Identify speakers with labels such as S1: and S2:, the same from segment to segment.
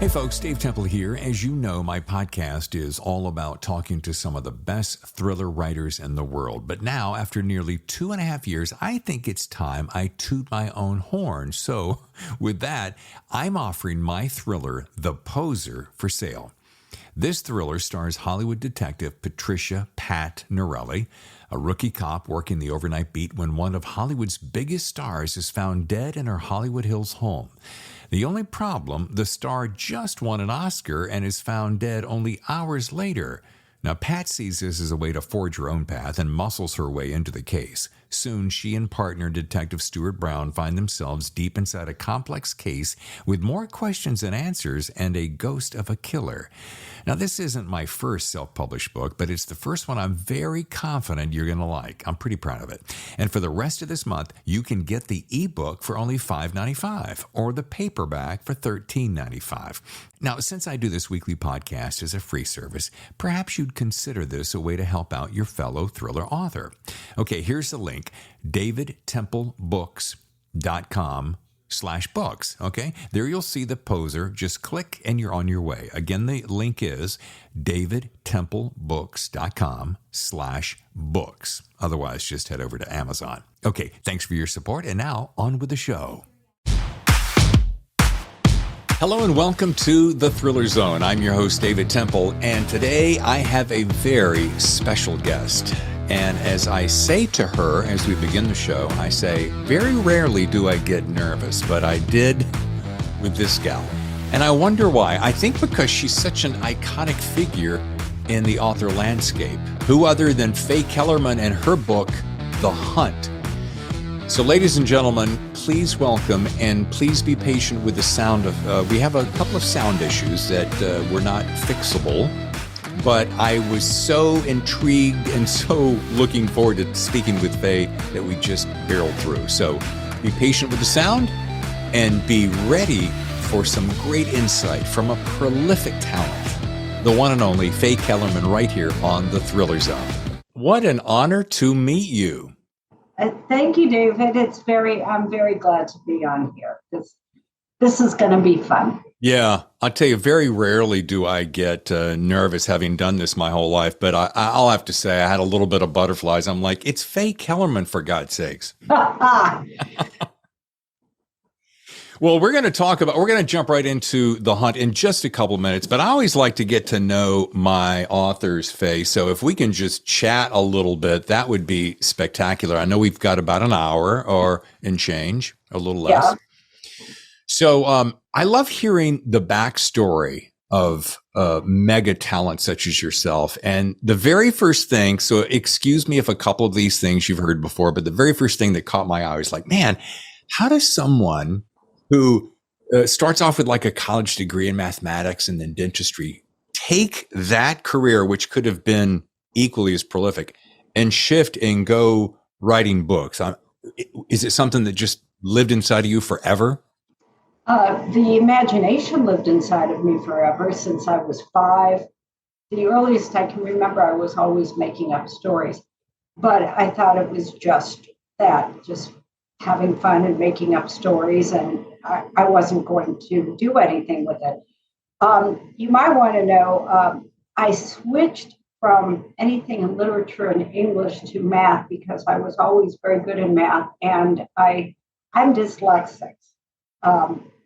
S1: Hey folks, Dave Temple here. As you know, my podcast is all about talking to some of the best thriller writers in the world. But now, after nearly 2.5 years, I think it's time I toot my own horn. So with that, I'm offering my thriller, The Poser, for sale. This thriller stars Hollywood detective Patricia Pat Norelli, a rookie cop working the overnight beat when one of Hollywood's biggest stars is found dead in her Hollywood Hills home. The only problem, the star just won an Oscar and is found dead only hours later. Now, Pat sees this as a way to forge her own path and muscles her way into the case. Soon, she and partner Detective Stuart Brown find themselves deep inside a complex case with more questions than answers and a ghost of a killer. Now, this isn't my first self-published book, but it's the first one I'm very confident you're going to like. I'm pretty proud of it. And for the rest of this month, you can get the ebook for only $5.95 or the paperback for $13.95. Now, since I do this weekly podcast as a free service, perhaps you'd consider this a way to help out your fellow thriller author. Okay, here's the link, davidtemplebooks.com/books. Okay, there you'll see The Poser. Just click and you're on your way. Again, the link is davidtemplebooks.com/books. Otherwise, just head over to Amazon. Okay, thanks for your support. And now on with the show. Hello and welcome to The Thriller Zone. I'm your host, David Temple, and today I have a very special guest. And as I say to her as we begin the show, I say, very rarely do I get nervous, but I did with this gal. And I wonder why. I think because she's such an iconic figure in the author landscape. Who other than Faye Kellerman and her book, The Hunt. So ladies and gentlemen, please welcome and please be patient with the sound of, we have a couple of sound issues that were not fixable, but I was so intrigued and so looking forward to speaking with Faye that we just barreled through. So be patient with the sound and be ready for some great insight from a prolific talent, the one and only Faye Kellerman right here on The Thriller Zone. What an honor to meet you.
S2: Thank you, David. I'm very glad to be on here. This is going to be fun.
S1: Yeah, I'll tell you, very rarely do I get nervous having done this my whole life, but I'll have to say I had a little bit of butterflies. I'm like, it's Faye Kellerman, for God's sakes. Well, we're going to jump right into The Hunt in just a couple of minutes, but I always like to get to know my authors, Faye. So if we can just chat a little bit, that would be spectacular. I know we've got about an hour or and change, a little less. Yeah. So I love hearing the backstory of mega talent such as yourself. And the very first thing, so excuse me if a couple of these things you've heard before, but the very first thing that caught my eye was like, man, how does someone who starts off with like a college degree in mathematics and then dentistry take that career, which could have been equally as prolific, and shift and go writing books? Is it something that just lived inside of you forever?
S2: The imagination lived inside of me forever since I was 5. The earliest I can remember, I was always making up stories, but I thought it was just that, just having fun and making up stories, and I wasn't going to do anything with it. You might want to know, I switched from anything in literature and English to math because I was always very good in math, and I'm dyslexic.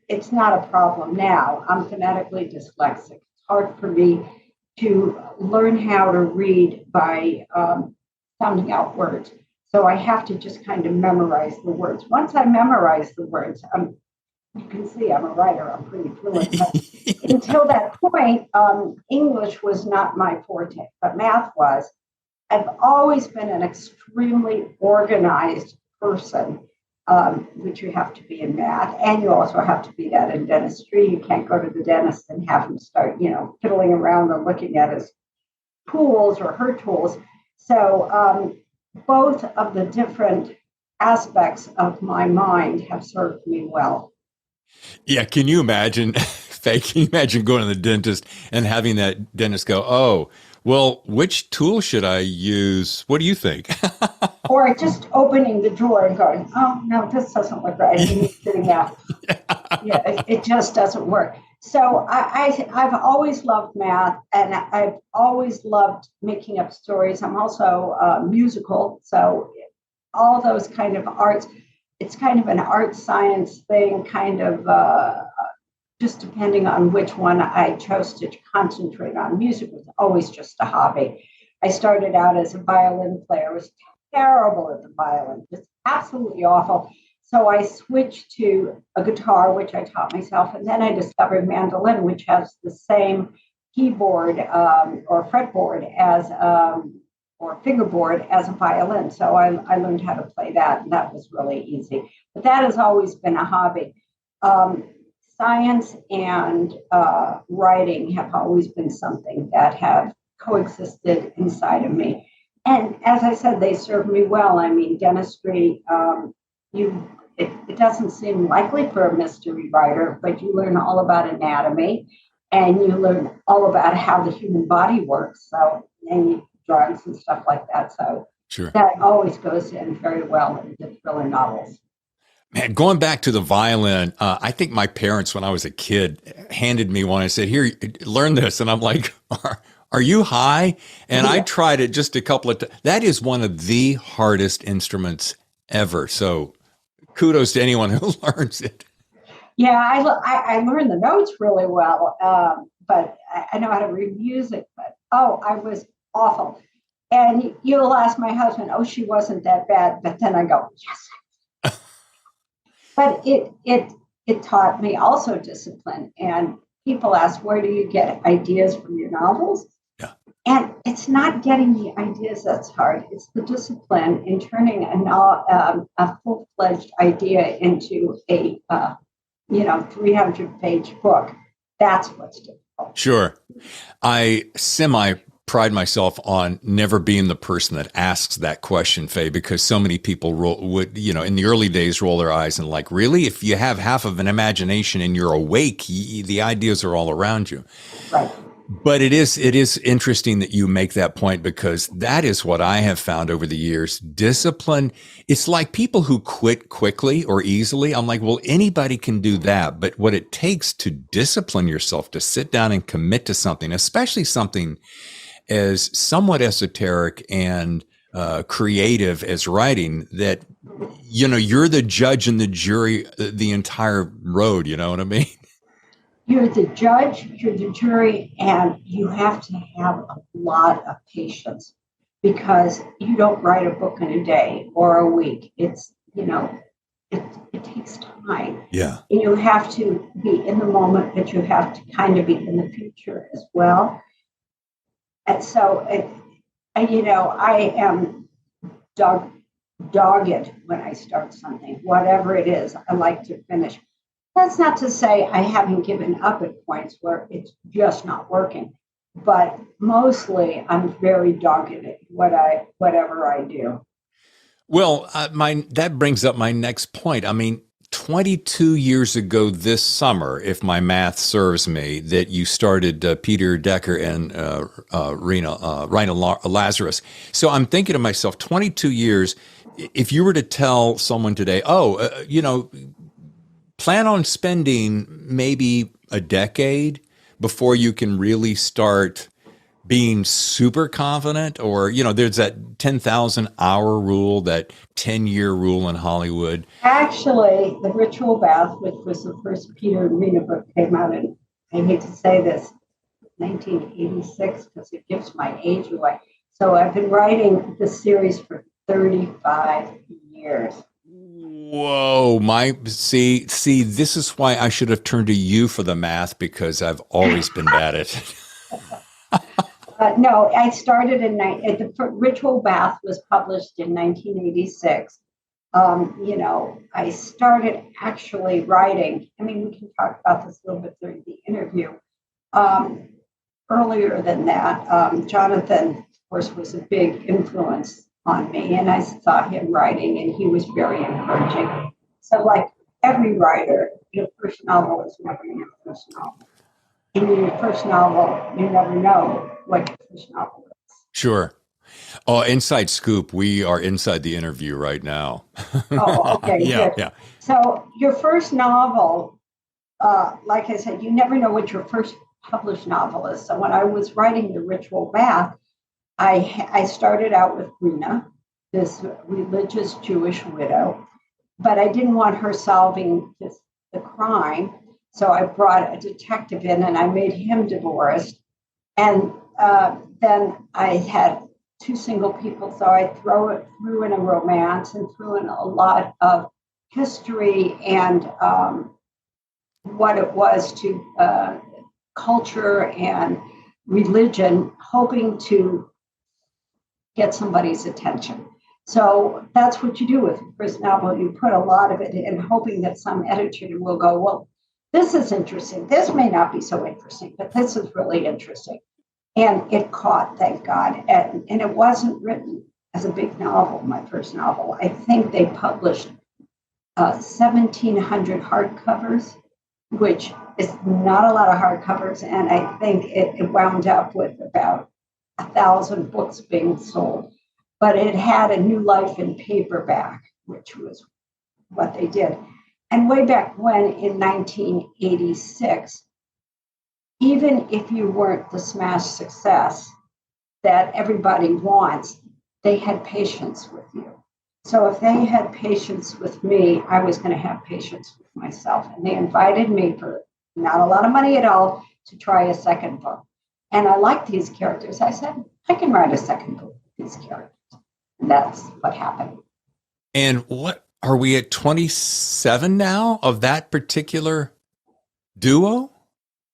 S2: It's not a problem now. I'm phonetically dyslexic. It's hard for me to learn how to read by sounding out words. So I have to just kind of memorize the words. Once I memorize the words, you can see I'm a writer. I'm pretty fluent. But until that point, English was not my forte, but math was. I've always been an extremely organized person, which you have to be in math, and you also have to be that in dentistry. You can't go to the dentist and have him start, fiddling around and looking at his tools or her tools. So both of the different aspects of my mind have served me well.
S1: Yeah, can you imagine, Faye, can you imagine going to the dentist and having that dentist go, oh, well, which tool should I use? What do you think?
S2: Or just opening the drawer and going, oh, no, this doesn't look right. You need to do that. Yeah, it just doesn't work. So I've always loved math, and I've always loved making up stories. I'm also musical, so all those kind of arts. It's kind of an art science thing, kind of just depending on which one I chose to concentrate on. Music was always just a hobby. I started out as a violin player. I was terrible at the violin, just absolutely awful. So I switched to a guitar, which I taught myself, and then I discovered mandolin, which has the same keyboard or fretboard as or fingerboard as a violin. So I learned how to play that, and that was really easy. But that has always been a hobby. Science and writing have always been something that have coexisted inside of me. And as I said, they serve me well. I mean, dentistry, it doesn't seem likely for a mystery writer, but you learn all about anatomy and you learn all about how the human body works. So, and drugs and stuff like that. So
S1: sure.
S2: That always goes in very well in the thriller novels.
S1: Man, going back to the violin, I think my parents, when I was a kid, handed me one and said, "Here, learn this." And I'm like, are you high? And I tried it just a couple of times. That is one of the hardest instruments ever. So kudos to anyone who learns it.
S2: Yeah, I learned the notes really well, but I know how to read music. But I was awful. And you'll ask my husband, "Oh, she wasn't that bad." But then I go, "Yes." But it taught me also discipline. And people ask, "Where do you get ideas from your novels?"
S1: Yeah.
S2: And it's not getting the ideas that's hard. It's the discipline in turning a full-fledged idea into a 300-page book. That's what's difficult.
S1: Sure. I pride myself on never being the person that asks that question, Faye, because so many people would, in the early days, roll their eyes and like, really? If you have half of an imagination and you're awake, the ideas are all around you.
S2: Right.
S1: But it is interesting that you make that point, because that is what I have found over the years. Discipline, it's like people who quit quickly or easily. I'm like, well, anybody can do that. But what it takes to discipline yourself, to sit down and commit to something, especially something as somewhat esoteric and creative as writing, that, you're the judge and the jury the entire road. You know what I mean?
S2: You're the judge, you're the jury, and you have to have a lot of patience, because you don't write a book in a day or a week. It's, it takes time.
S1: Yeah.
S2: And you have to be in the moment, but you have to kind of be in the future as well. And so, I am dogged when I start something, whatever it is. I like to finish. That's not to say I haven't given up at points where it's just not working, but mostly I'm very dogged at whatever I do.
S1: Well, that brings up my next point. I mean, 22 years ago this summer, if my math serves me, that you started Peter Decker and Rina Lazarus. So I'm thinking to myself, 22 years, if you were to tell someone today, plan on spending maybe a decade before you can really start being super confident, or, there's that 10,000 hour rule, that 10-year rule in Hollywood.
S2: Actually, The Ritual Bath, which was the first Peter and Rina book, came out in, I hate to say this, 1986, because it gives my age away. So I've been writing this series for 35 years.
S1: Whoa, see, this is why I should have turned to you for the math, because I've always been bad at it.
S2: No, I started the Ritual Bath was published in 1986. I started actually writing. I mean, we can talk about this a little bit during the interview. Earlier than that, Jonathan, of course, was a big influence on me, and I saw him writing, and he was very encouraging. So, like every writer, your first novel is never your first novel. In your first novel, you never know what your first novel is.
S1: Sure. Oh, inside scoop. We are inside the interview right now.
S2: Oh, okay.
S1: Yeah.
S2: So your first novel, like I said, you never know what your first published novel is. So when I was writing The Ritual Bath, I started out with Rena, this religious Jewish widow, but I didn't want her solving the crime. So I brought a detective in and I made him divorced. And then I had two single people. So I threw in a romance and threw in a lot of history and what it was to culture and religion, hoping to get somebody's attention. So that's what you do with the first novel. You put a lot of it in, hoping that some editor will go, well, this is interesting. This may not be so interesting, but this is really interesting. And it caught, thank God. And it wasn't written as a big novel, my first novel. I think they published 1,700 hardcovers, which is not a lot of hardcovers. And I think it wound up with about 1,000 books being sold. But it had a new life in paperback, which was what they did. And way back when, in 1986, even if you weren't the smash success that everybody wants, they had patience with you. So if they had patience with me, I was going to have patience with myself. And they invited me for not a lot of money at all to try a second book. And I liked these characters. I said, I can write a second book with these characters. And that's what happened.
S1: And what are we at 27 now of that particular duo?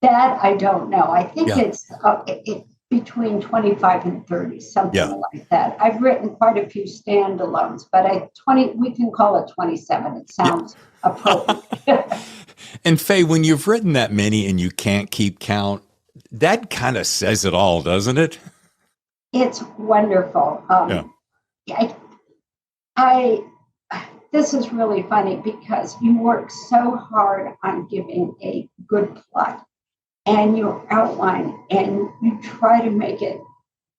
S2: That I don't know. I think
S1: Yeah.
S2: it's between 25 and 30, something like that. I've written quite a few standalones, but we can call it 27. It sounds appropriate.
S1: And Faye, when you've written that many and you can't keep count, that kind of says it all, doesn't it?
S2: It's wonderful. This is really funny because you work so hard on giving a good plot and your outline, and you try to make it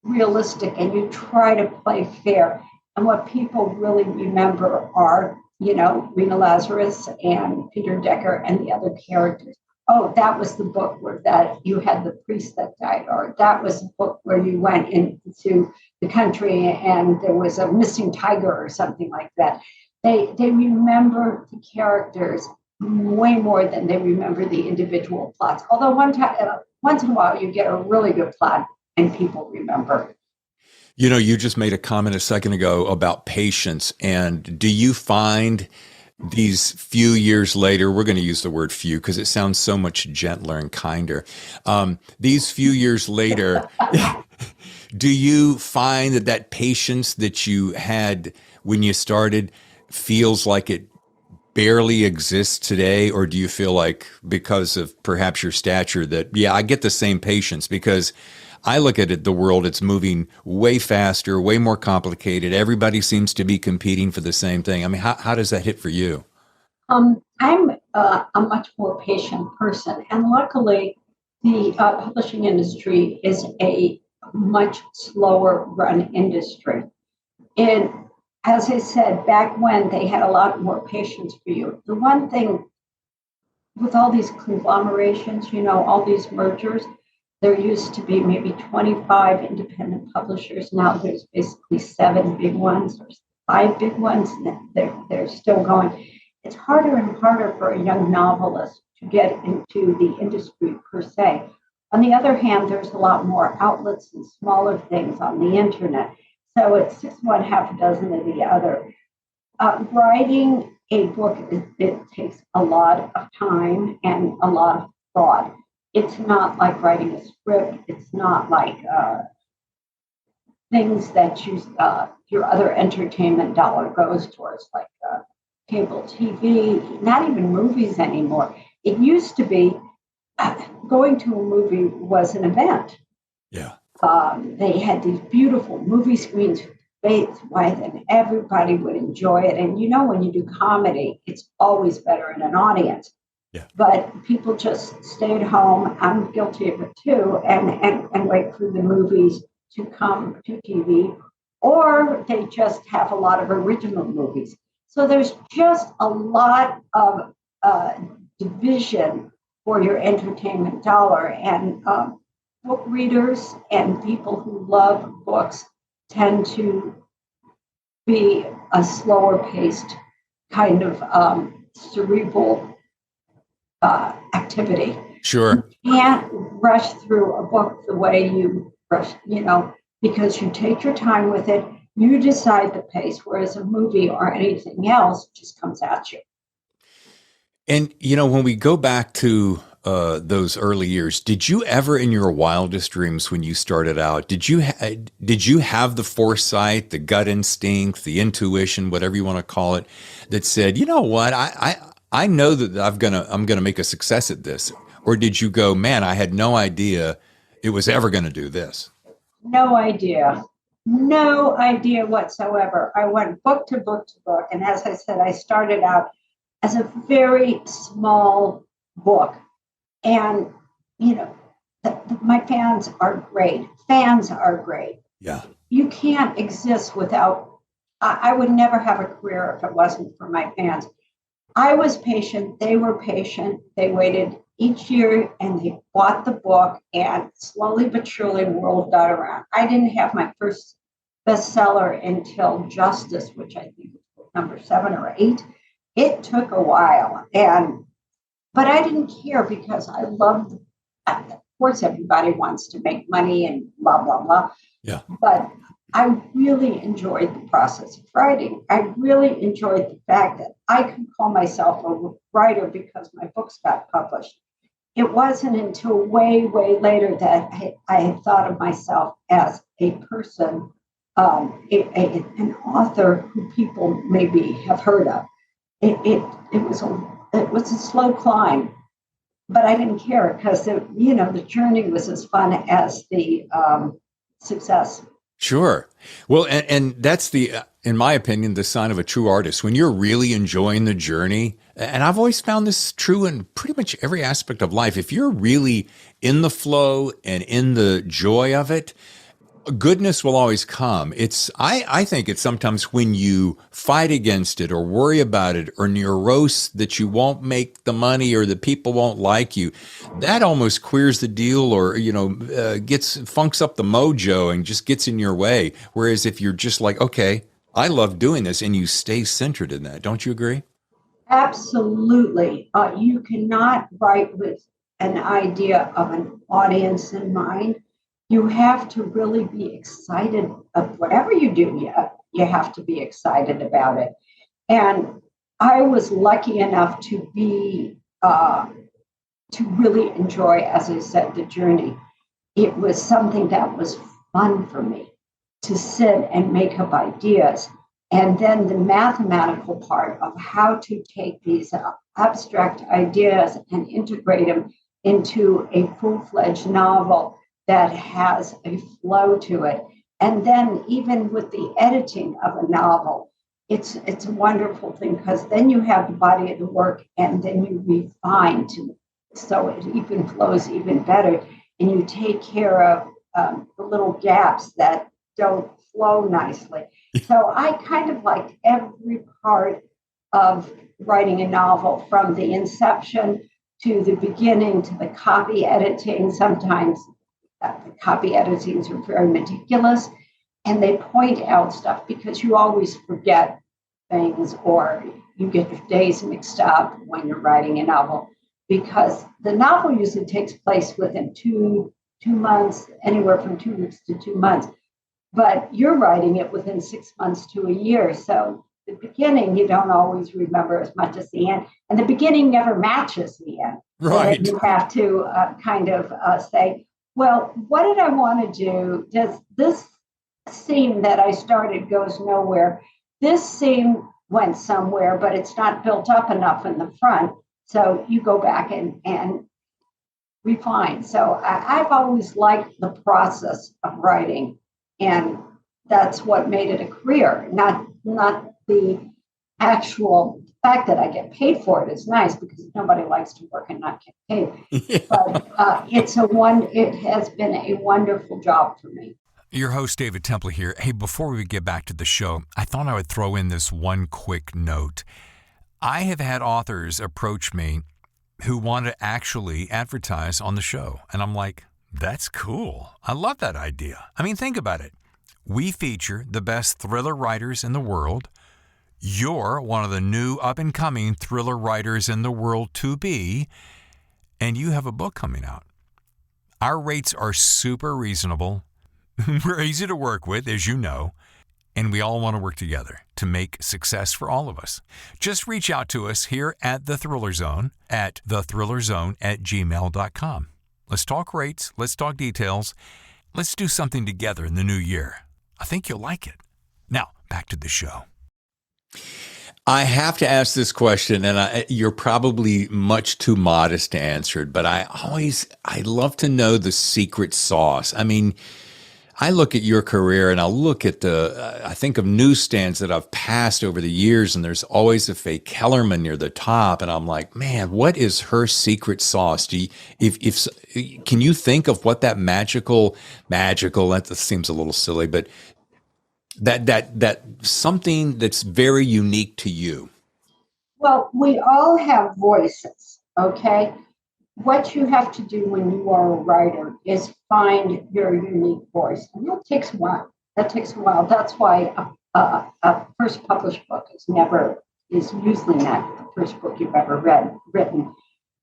S2: realistic and you try to play fair. And what people really remember are, Rena Lazarus and Peter Decker and the other characters. Oh, that was the book where that you had the priest that died, or that was the book where you went into the country and there was a missing tiger or something like that. They remember the characters way more than they remember the individual plots. Although once in a while you get a really good plot and people remember.
S1: You just made a comment a second ago about patience. And do you find these few years later, we're going to use the word few because it sounds so much gentler and kinder. These few years later, do you find that patience that you had when you started feels like it barely exists today? Or do you feel like because of perhaps your stature that, yeah, I get the same patience? Because I look at it, the world, it's moving way faster, way more complicated. Everybody seems to be competing for the same thing. I mean, how does that hit for you?
S2: I'm a much more patient person. And luckily, the publishing industry is a much slower run industry. And as I said, back when they had a lot more patience for you. The one thing with all these conglomerations, all these mergers, there used to be maybe 25 independent publishers. Now there's basically 7 big ones or 5 big ones, and they're still going. It's harder and harder for a young novelist to get into the industry per se. On the other hand, there's a lot more outlets and smaller things on the internet. So it's just one half a dozen of the other. Writing a book, it takes a lot of time and a lot of thought. It's not like writing a script. It's not like things that your other entertainment dollar goes towards, like cable TV, not even movies anymore. It used to be going to a movie was an event.
S1: Yeah.
S2: They had these beautiful movie screens with and everybody would enjoy it. And when you do comedy, it's always better in an audience.
S1: Yeah.
S2: But people just stay at home. I'm guilty of it too, and wait for the movies to come to TV, or they just have a lot of original movies. So there's just a lot of division for your entertainment dollar. And book readers and people who love books tend to be a slower paced kind of cerebral activity.
S1: Sure.
S2: You can't rush through a book the way you rush, because you take your time with it, you decide the pace, whereas a movie or anything else just comes at you.
S1: And, when we go back to those early years, did you ever in your wildest dreams when you started out, did you have the foresight, the gut instinct, the intuition, whatever you want to call it, that said, you know what, I know that I'm gonna make a success at this? Or did you go, man, I had no idea it was ever going to do this?
S2: No idea. No idea whatsoever. I went book to book to book. And as I said, I started out as a very small book. And, my fans are great. Fans are great.
S1: Yeah.
S2: You can't exist without, I would never have a career if it wasn't for my fans. I was patient. They were patient. They waited each year and they bought the book, and slowly but surely the world got around. I didn't have my first bestseller until Justice, which I think was number 7 or 8. It took a while, but I didn't care because I loved, of course, everybody wants to make money and blah, blah, blah.
S1: Yeah.
S2: But I really enjoyed the process of writing. I really enjoyed the fact that I could call myself a writer because my books got published. It wasn't until way, way later that I had thought of myself as a person, an author who people maybe have heard of. It was a slow climb, but I didn't care because the journey was as fun as the success.
S1: Sure. Well, and that's in my opinion, the sign of a true artist. When you're really enjoying the journey, and I've always found this true in pretty much every aspect of life, if you're really in the flow and in the joy of it, goodness will always come. I think it's sometimes when you fight against it or worry about it or neurosis that you won't make the money or the people won't like you, that almost queers the deal or, funks up the mojo and just gets in your way. Whereas if you're just like, okay, I love doing this, and you stay centered in that. Don't you agree?
S2: Absolutely. You cannot write with an idea of an audience in mind. You have to really be excited of whatever you do. You have to be excited about it. And I was lucky enough to be, to really enjoy, as I said, the journey. It was something that was fun for me to sit and make up ideas. And then the mathematical part of how to take these abstract ideas and integrate them into a full-fledged novel that has a flow to it. And then even with the editing of a novel, it's a wonderful thing because then you have the body of the work and then you refine so it even flows even better. And you take care of the little gaps that don't flow nicely. So I kind of liked every part of writing a novel, from the inception to the beginning to the copy editing. Sometimes the copy editings are very meticulous and they point out stuff because you always forget things or you get your days mixed up when you're writing a novel, because the novel usually takes place within two months, anywhere from 2 weeks to 2 months. But you're writing it within 6 months to a year. So the beginning, you don't always remember as much as the end. And the beginning never matches the end.
S1: Right.
S2: So you have to kind of say, well, what did I want to do? Does this scene that I started goes nowhere? This scene went somewhere, but it's not built up enough in the front. So you go back and refine. So I've always liked the process of writing. And that's what made it a career, not the actual fact that I get paid for it is nice because nobody likes to work and not get paid. Yeah. But it has been a wonderful job for me.
S1: Your host, David Temple here. Hey, before we get back to the show, I thought I would throw in this one quick note. I have had authors approach me who want to actually advertise on the show. And I'm like, that's cool. I love that idea. I mean, think about it. We feature the best thriller writers in the world. You're one of the new up-and-coming thriller writers in the world to be, and you have a book coming out. Our rates are super reasonable. We're easy to work with, as you know, and we all want to work together to make success for all of us. Just reach out to us here at The Thriller Zone at thethrillerzone@gmail.com. Let's talk rates. Let's talk details. Let's do something together in the new year. I think you'll like it. Now, back to the show. I have to ask this question, and you're probably much too modest to answer it, but I love to know the secret sauce. I mean, I look at your career and I'll look at I think of newsstands that I've passed over the years, and there's always a Faye Kellerman near the top. And I'm like, man, what is her secret sauce? Can you think of what that magical, that seems a little silly, but that something that's very unique to you?
S2: Well, we all have voices, okay? What you have to do when you are a writer is find your unique voice. And that takes a while. That's why a first published book is usually not the first book you've ever written,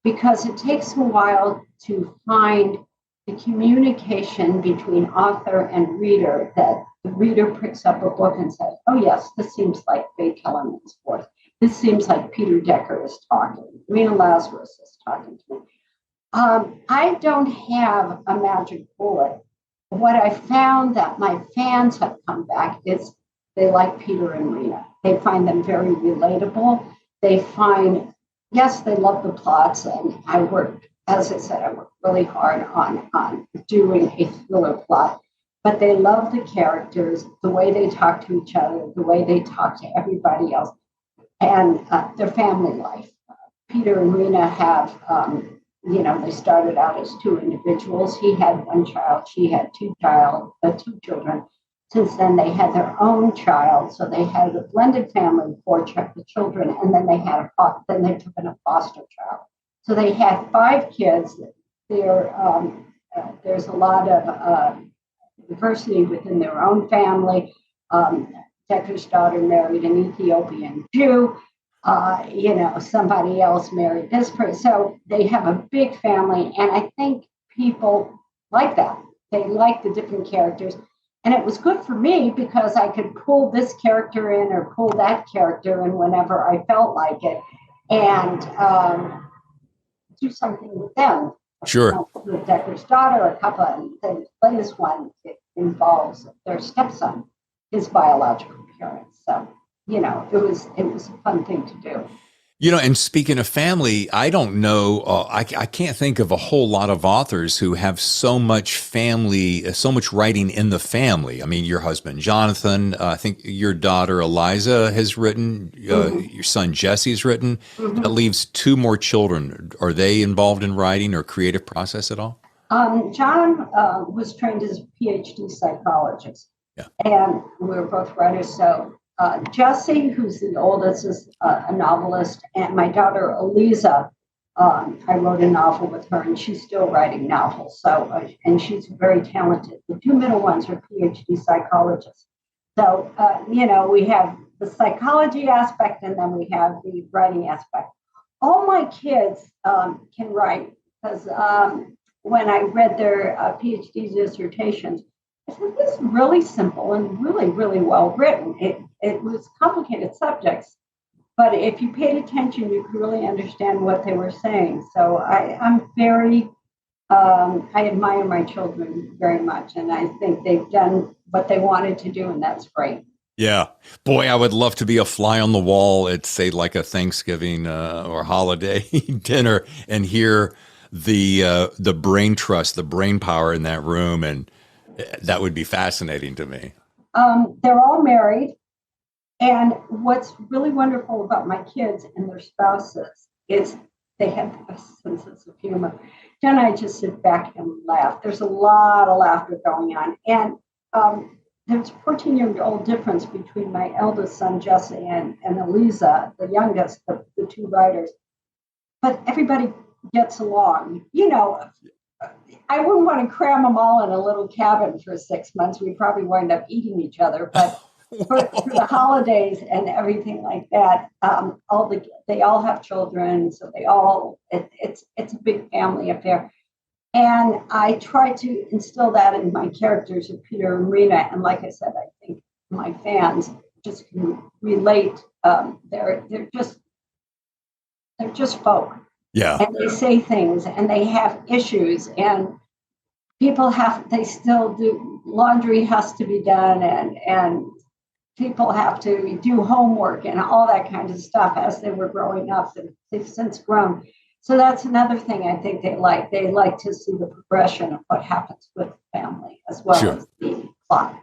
S2: because it takes a while to find the communication between author and reader, that the reader picks up a book and says, oh yes, this seems like Faye Kellerman's voice. This seems like Peter Decker is talking. Rena Lazarus is talking to me. I don't have a magic bullet. What I found that my fans have come back is they like Peter and Rena. They find them very relatable. They find, yes, they love the plots. And I worked really hard on doing a thriller plot. But they love the characters, the way they talk to each other, the way they talk to everybody else, and their family life. Peter and Rena have, they started out as two individuals. He had one child, she had two children. Since then, they had their own child, so they had a blended family of four children, and then they took in a foster child. So they had 5 kids. There's a lot of diversity within their own family. Decker's daughter married an Ethiopian Jew. Somebody else married this person. So they have a big family, and I think people like that. They like the different characters. And it was good for me because I could pull this character in or pull that character in whenever I felt like it, and do something with them.
S1: Sure.
S2: With Decker's daughter, a couple, and the latest one, it involves their stepson, his biological parents. So, it was a fun thing to do.
S1: And speaking of family, I don't know, I can't think of a whole lot of authors who have so much family, so much writing in the family. I mean, your husband, Jonathan, I think your daughter, Eliza, has written, your son, Jesse's written. Mm-hmm. That leaves 2 more children. Are they involved in writing or creative process at all?
S2: John was trained as a PhD psychologist.
S1: Yeah. And
S2: we're both writers, so Jesse, who's the oldest, is a novelist, and my daughter Eliza, I wrote a novel with her, and she's still writing novels. So, and she's very talented. The 2 middle ones are PhD psychologists. So, we have the psychology aspect, and then we have the writing aspect. All my kids can write, because when I read their PhD dissertations, I said, this is really simple and really, really well written. It was complicated subjects, but if you paid attention, you could really understand what they were saying. So I'm very, I admire my children very much, and I think they've done what they wanted to do, and that's great.
S1: Yeah. Boy, I would love to be a fly on the wall at, say, like a Thanksgiving or holiday dinner and hear the brain trust, the brain power in that room, and that would be fascinating to me.
S2: They're all married. And what's really wonderful about my kids and their spouses is they have the best senses of humor. Jen and I just sit back and laugh. There's a lot of laughter going on. And there's a 14-year-old difference between my eldest son, Jesse, and Eliza, the youngest, the 2 writers. But everybody gets along. I wouldn't want to cram them all in a little cabin for 6 months. We'd probably wind up eating each other. But for the holidays and everything like that, they all have children, so it's a big family affair. And I try to instill that in my characters of Peter and Rena. And like I said, I think my fans just can relate. They're just folk.
S1: Yeah.
S2: And they say things and they have issues, and they still do, laundry has to be done, and people have to do homework and all that kind of stuff as they were growing up, and they've since grown. So that's another thing I think they like. They like to see the progression of what happens with the family as well as the plot.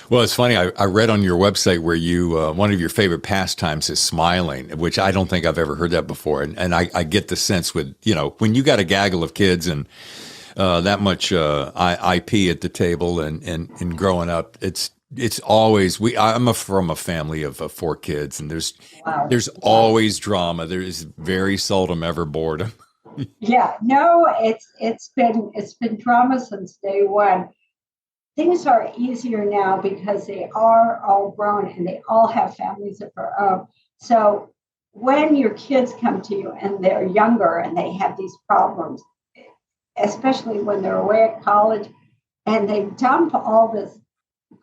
S1: Well, it's funny. I read on your website where you one of your favorite pastimes is smiling, which I don't think I've ever heard that before. And I get the sense with, when you got a gaggle of kids and that much IP at the table and growing up, it's always I'm from a family of 4 kids, and there's always drama. There is very seldom ever boredom.
S2: Yeah, no, it's been drama since day one. Things are easier now because they are all grown and they all have families of their own. So when your kids come to you and they're younger and they have these problems, especially when they're away at college and they dump all this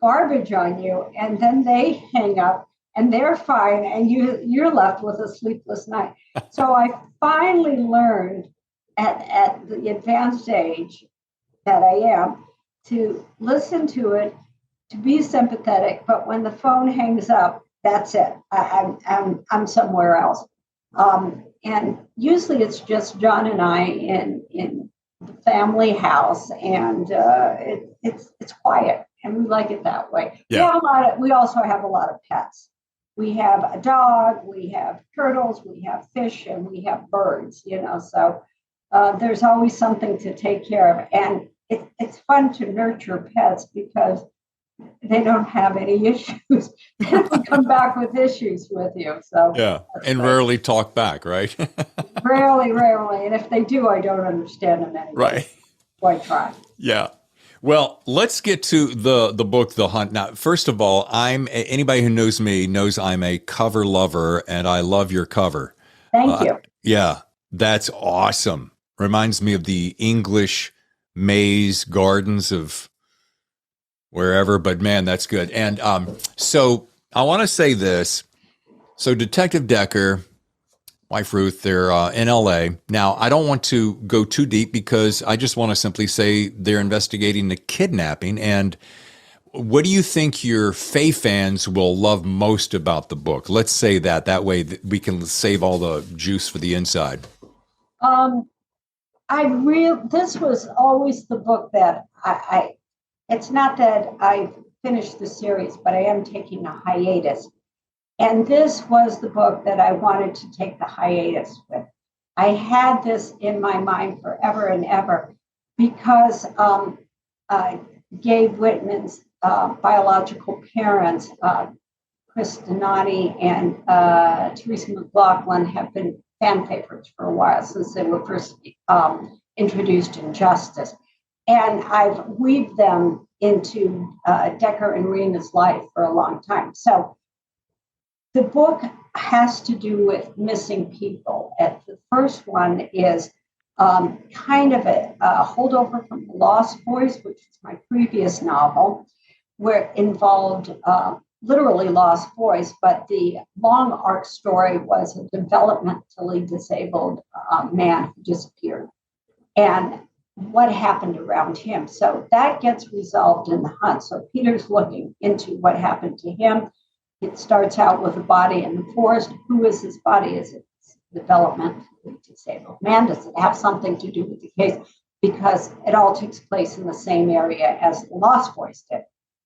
S2: garbage on you, and then they hang up and they're fine and you're left with a sleepless night. So I finally learned at the advanced age that I am to listen to it, to be sympathetic, but when the phone hangs up, that's it. I'm somewhere else. And usually it's just John and I in the family house, and it's quiet, and we like it that way.
S1: Yeah.
S2: We also have a lot of pets. We have a dog, we have turtles, we have fish, and we have birds. So there's always something to take care of, and it's fun to nurture pets because they don't have any issues. They don't come back with issues with you. So
S1: yeah, and rarely talk back, right?
S2: Rarely. And if they do, I don't understand them anyway.
S1: Right.
S2: So I try.
S1: Yeah. Well, let's get to the book, The Hunt. Now, first of all, anybody who knows me knows I'm a cover lover, and I love your cover.
S2: Thank you.
S1: Yeah, that's awesome. Reminds me of the English maze gardens of wherever, but man, that's good. And so I want to say this. So Detective Decker, wife Ruth, they're in LA. Now, I don't want to go too deep because I just want to simply say they're investigating the kidnapping. And what do you think your Faye fans will love most about the book? Let's say that way we can save all the juice for the inside.
S2: This was always the book that it's not that I've finished the series, but I am taking a hiatus. And this was the book that I wanted to take the hiatus with. I had this in my mind forever and ever because Gabe Whitman's biological parents, Chris Donati and Teresa McLaughlin, have been fan favorites for a while since they were first introduced in Justice. And I've weaved them into Decker and Rena's life for a long time. So the book has to do with missing people. And the first one is kind of a holdover from Lost Boys, which is my previous novel, where it involved literally lost boys, but the long arc story was a developmentally disabled man who disappeared and what happened around him. So that gets resolved in The Hunt. So Peter's looking into what happened to him. It starts out with a body in the forest. Who is this body? Is it developmentally disabled man? Does it have something to do with the case? Because it all takes place in the same area as the Lost Boys did.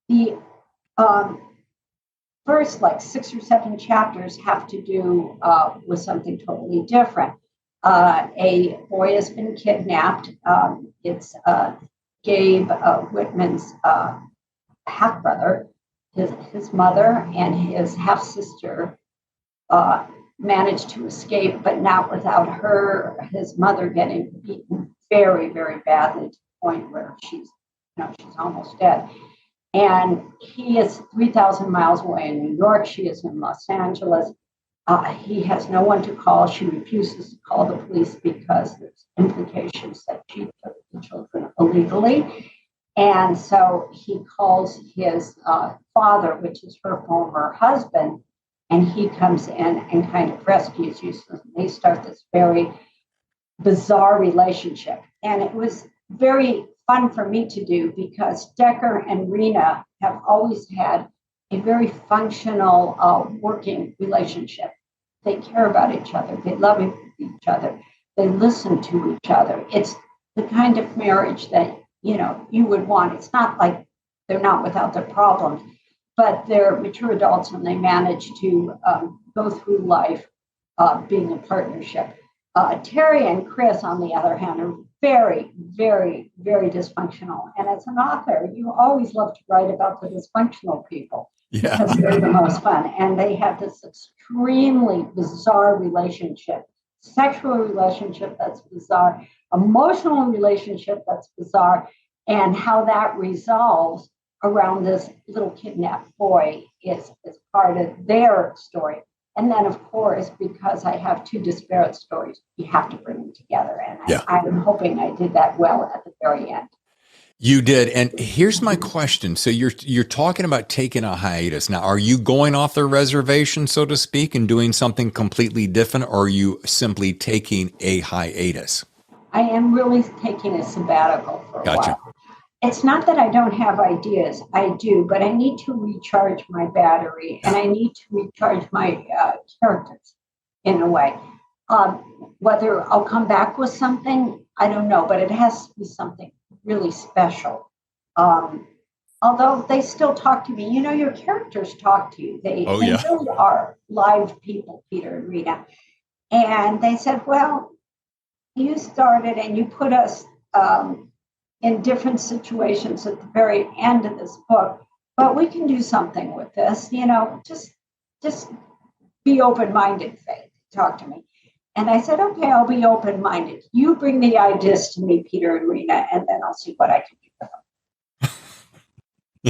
S2: The first 6 or 7 chapters have to do with something totally different. A boy has been kidnapped. It's Gabe Whitman's half-brother, his mother, and his half-sister managed to escape, but not without his mother getting beaten very, very badly to the point where she's almost dead. And he is 3,000 miles away in New York. She is in Los Angeles. He has no one to call. She refuses to call the police because there's implications that she took the children illegally. And so he calls his father, which is her former husband, and he comes in and kind of rescues you. So they start this very bizarre relationship. And it was very fun for me to do because Decker and Rena have always had a very functional working relationship. They care about each other. They love each other. They listen to each other. It's the kind of marriage that, you would want. It's not like they're not without their problems, but they're mature adults and they manage to go through life being a partnership. Terry and Chris, on the other hand, are very, very, very dysfunctional. And as an author, you always love to write about the dysfunctional people because they're the most fun. And they have this extremely bizarre relationship, sexual relationship that's bizarre, emotional relationship that's bizarre, and how that resolves around this little kidnapped boy is part of their story. And then, of course, because I have two disparate stories, you have to bring them together. And I'm hoping I did that well at the very end.
S1: You did. And here's my question. So you're talking about taking a hiatus. Now, are you going off the reservation, so to speak, and doing something completely different, or are you simply taking a hiatus?
S2: I am really taking a sabbatical for a while. It's not that I don't have ideas. I do, but I need to recharge my battery and I need to recharge my characters in a way. Whether I'll come back with something, I don't know, but it has to be something really special. Although they still talk to me, your characters talk to you. They really are live people, Peter and Rita. And they said, well, you started and you put us in different situations at the very end of this book, but we can do something with this, just be open-minded, Faye, talk to me. And I said, okay, I'll be open-minded. You bring the ideas to me, Peter and Rena, and then I'll see what I can do with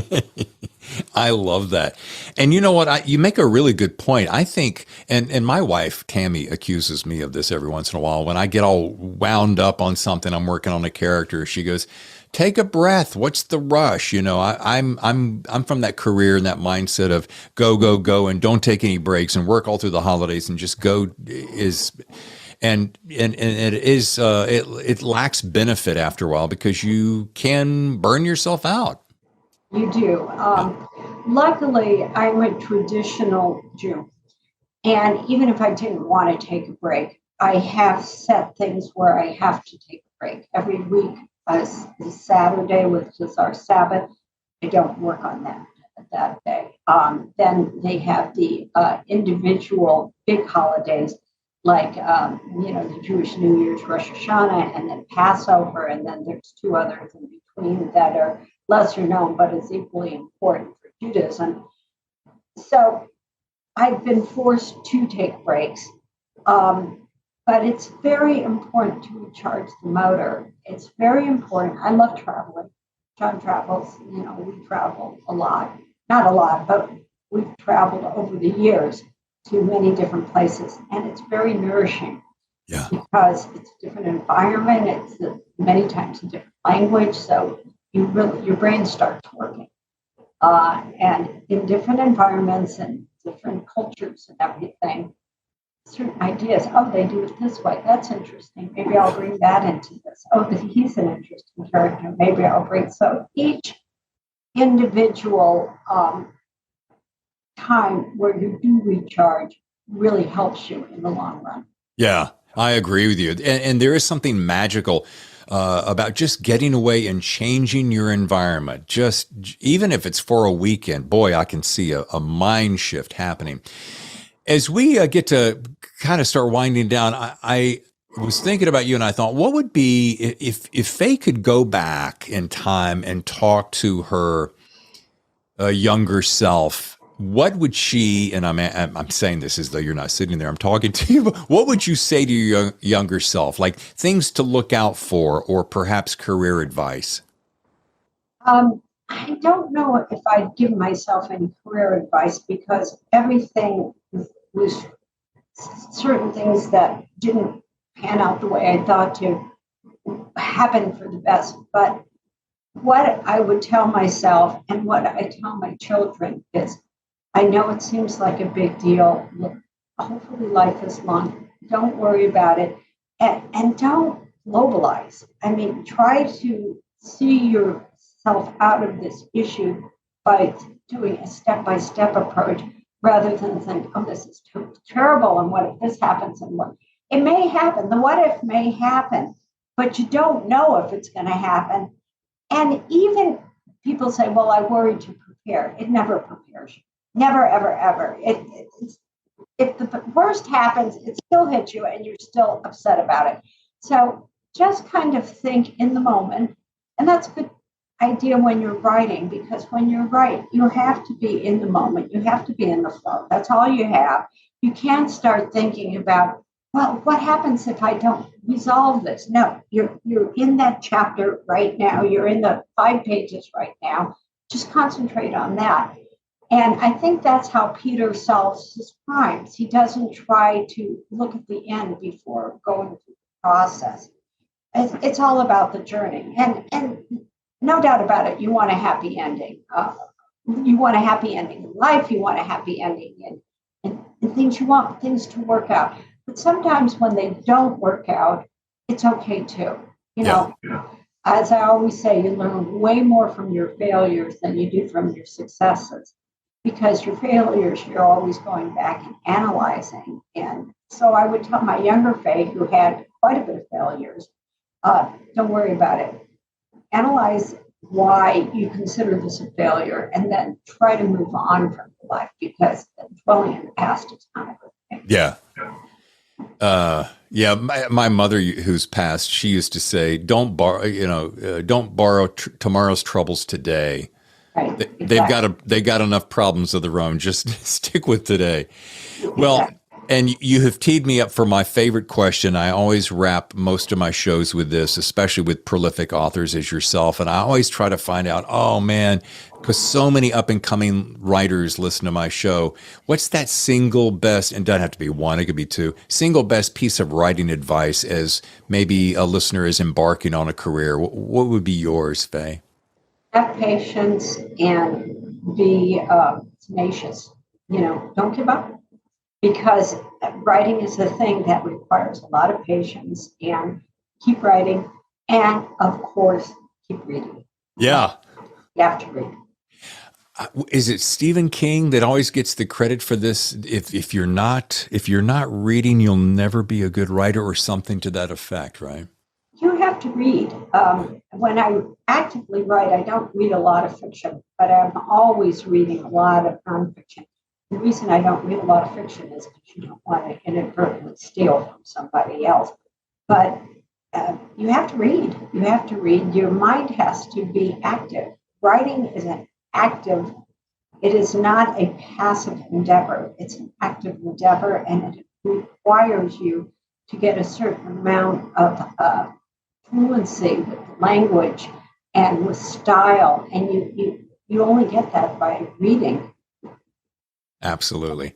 S2: them.
S1: I love that. And you know what? You make a really good point. I think, and my wife, Tammy, accuses me of this every once in a while. When I get all wound up on something, I'm working on a character, she goes, take a breath. What's the rush? I'm from that career and that mindset of go, go, go, and don't take any breaks and work all through the holidays and just go and it lacks benefit after a while because you can burn yourself out.
S2: You do. Luckily, I'm a traditional Jew. And even if I didn't want to take a break, I have set things where I have to take a break. Every week, the Saturday, which is our Sabbath, I don't work on that day. Then they have the individual big holidays like, the Jewish New Year's, Rosh Hashanah, and then Passover. And then there's two others in between that are lesser known, but is equally important for Judaism. So I've been forced to take breaks, but it's very important to recharge the motor. It's very important. I love traveling. John travels, we travel a lot. Not a lot, but we've traveled over the years to many different places, and it's very nourishing.
S1: Yeah.
S2: Because it's a different environment. It's many times a different language. So your brain starts working. And in different environments and different cultures and everything, certain ideas, they do it this way. That's interesting. Maybe I'll bring that into this. He's an interesting character. Maybe I'll bring. So each individual time where you do recharge really helps you in the long run.
S1: Yeah, I agree with you. And there is something magical about just getting away and changing your environment. Just even if it's for a weekend, boy, I can see a mind shift happening. As we get to kind of start winding down, I was thinking about you and I thought, what would be if Faye could go back in time and talk to her younger self? What would she, and I'm saying this as though you're not sitting there, I'm talking to you, but what would you say to your younger self? Like things to look out for, or perhaps career advice?
S2: I don't know if I'd give myself any career advice because everything was certain things that didn't pan out the way I thought to happen for the best. But what I would tell myself and what I tell my children is, I know it seems like a big deal. Look, hopefully life is long. Don't worry about it. And don't globalize. I mean, try to see yourself out of this issue by doing a step-by-step approach rather than think, oh, this is terrible. And what if this happens? And what it may happen. The what if may happen, but you don't know if it's going to happen. And even people say, well, I worry to prepare. It never prepares you. Never, ever, ever. If the worst happens, it still hits you and you're still upset about it. So just kind of think in the moment. And that's a good idea when you're writing, because when you're writing, you have to be in the moment. You have to be in the flow. That's all you have. You can't start thinking about, well, what happens if I don't resolve this? No, you're in that chapter right now. You're in the 5 pages right now. Just concentrate on that. And I think that's how Peter solves his crimes. He doesn't try to look at the end before going through the process. It's all about the journey. And no doubt about it, you want a happy ending. You want a happy ending in life. You want a happy ending in things. You want things to work out. But sometimes when they don't work out, it's okay too. You know, as I always say, you learn way more from your failures than you do from your successes. Because your failures, you're always going back and analyzing. And so I would tell my younger Faye, who had quite a bit of failures, don't worry about it. Analyze why you consider this a failure and then try to move on from your life, because dwelling in the past is not a good thing.
S1: Yeah. My mother, who's passed, she used to say, don't borrow tomorrow's troubles today.
S2: Right.
S1: They've got enough problems of their own. Just stick with today. Well, and you have teed me up for my favorite question. I always wrap most of my shows with this, especially with prolific authors as yourself. And I always try to find out, oh man, because so many up and coming writers listen to my show. What's that single best, and it doesn't have to be one, it could be two, single best piece of writing advice as maybe a listener is embarking on a career? What would be yours, Faye?
S2: Have patience and be tenacious. Don't give up, because writing is a thing that requires a lot of patience, and keep writing. And of course, keep reading.
S1: Yeah.
S2: You have to read.
S1: Is it Stephen King that always gets the credit for this? If you're not reading, you'll never be a good writer, or something to that effect, right?
S2: You have to read. When I actively write, I don't read a lot of fiction, but I'm always reading a lot of nonfiction. The reason I don't read a lot of fiction is because you don't want to inadvertently steal from somebody else. But you have to read. You have to read. Your mind has to be active. Writing is an active. It is not a passive endeavor. It's an active endeavor, and it requires you to get a certain amount of fluency with language and with style, and you only get that by reading.
S1: Absolutely.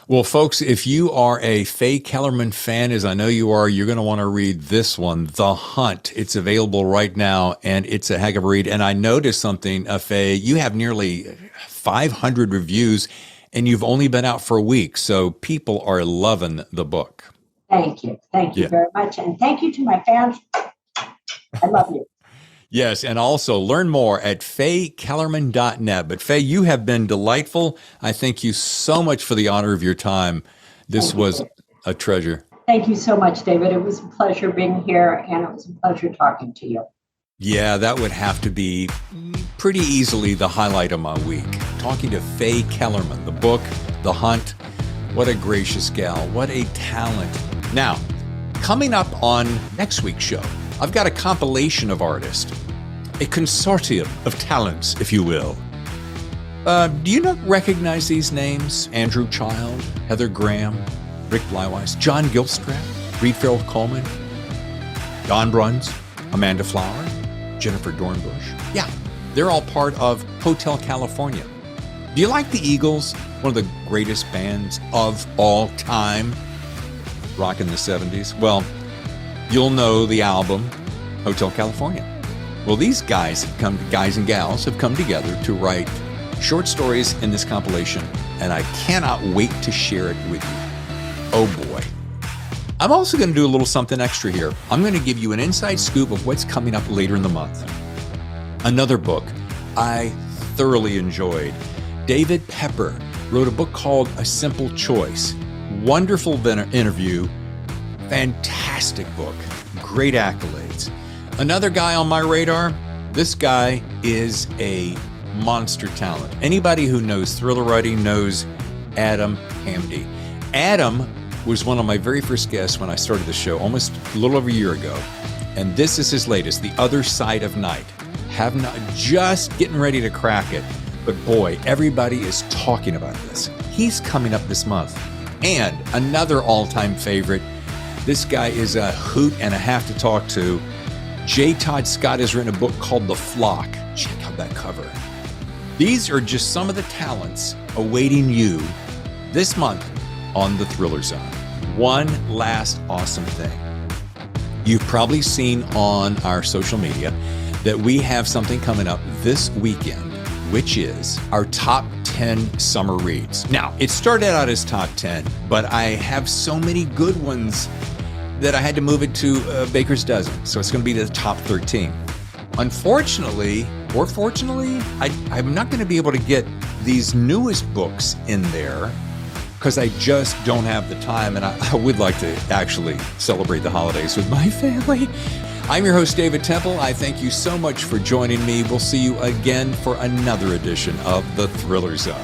S1: Well, folks, if you are a Faye Kellerman fan, as I know you are, you're going to want to read this one, The Hunt. It's available right now, and it's a heck of a read. And I noticed something, Faye, you have nearly 500 reviews, and you've only been out for a week, so people are loving the book.
S2: Thank you. Thank you very much. And thank you to my fans. I love you.
S1: Yes, and also learn more at fayekellerman.net. But Faye, you have been delightful. I thank you so much for the honor of your time. This was a treasure.
S2: Thank you so much, David. It was a pleasure being here, and it was a pleasure talking to you.
S1: Yeah, that would have to be pretty easily the highlight of my week. Talking to Faye Kellerman, the book, The Hunt. What a gracious gal. What a talent. Now, coming up on next week's show, I've got a compilation of artists, a consortium of talents, if you will. Do you not recognize these names? Andrew Child, Heather Graham, Rick Bleiweiss, John Gilstrap, Reed Farrell Coleman, Don Bruns, Amanda Flower, Jennifer Dornbush. Yeah, they're all part of Hotel California. Do you like the Eagles? One of the greatest bands of all time, rock in the 70s. Well, you'll know the album Hotel California. Well, these guys and gals have come together to write short stories in this compilation, and I cannot wait to share it with you. Oh boy. I'm also going to do a little something extra here. I'm going to give you an inside scoop of what's coming up later in the month. Another book I thoroughly enjoyed. David Pepper wrote a book called A Simple Choice. Wonderful interview. Fantastic book. Great accolades. Another guy on my radar, this guy is a monster talent. Anybody who knows thriller writing knows Adam Hamdy. Adam was one of my very first guests when I started the show almost a little over a year ago. And this is his latest, The Other Side of Night. Have not just getting ready to crack it, but boy, everybody is talking about this. He's coming up this month. And another all-time favorite, this guy is a hoot and a half to talk to. J. Todd Scott has written a book called The Flock. Check out that cover. These are just some of the talents awaiting you this month on the Thriller Zone. One last awesome thing. You've probably seen on our social media that we have something coming up this weekend, which is our top 10 summer reads. Now, it started out as top 10, but I have so many good ones that I had to move it to Baker's Dozen. So it's going to be the top 13. Unfortunately, or fortunately, I'm not going to be able to get these newest books in there because I just don't have the time, and I would like to actually celebrate the holidays with my family. I'm your host, David Temple. I thank you so much for joining me. We'll see you again for another edition of The Thriller Zone.